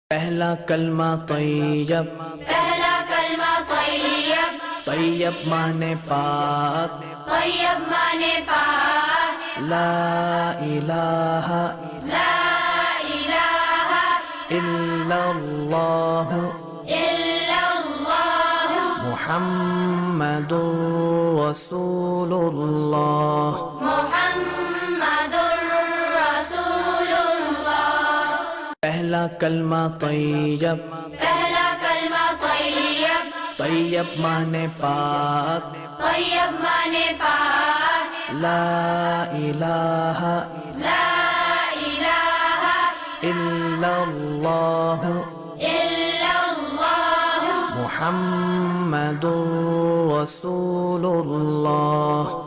پہلا کلمہ طیب، پہلا کلمہ طیب، طیب مانے پاک، طیب مانے پاک، لا الہ لا الہ الا اللہ الا اللہ محمد رسول اللہ۔ محمد رسول اللہ۔ پہلا کلمہ طیب، پہلا کلمہ طیب، طیب مانے پاک، طیب مانے پاک، لا الہ لا الہ الا اللہ الا اللہ محمد رسول اللہ۔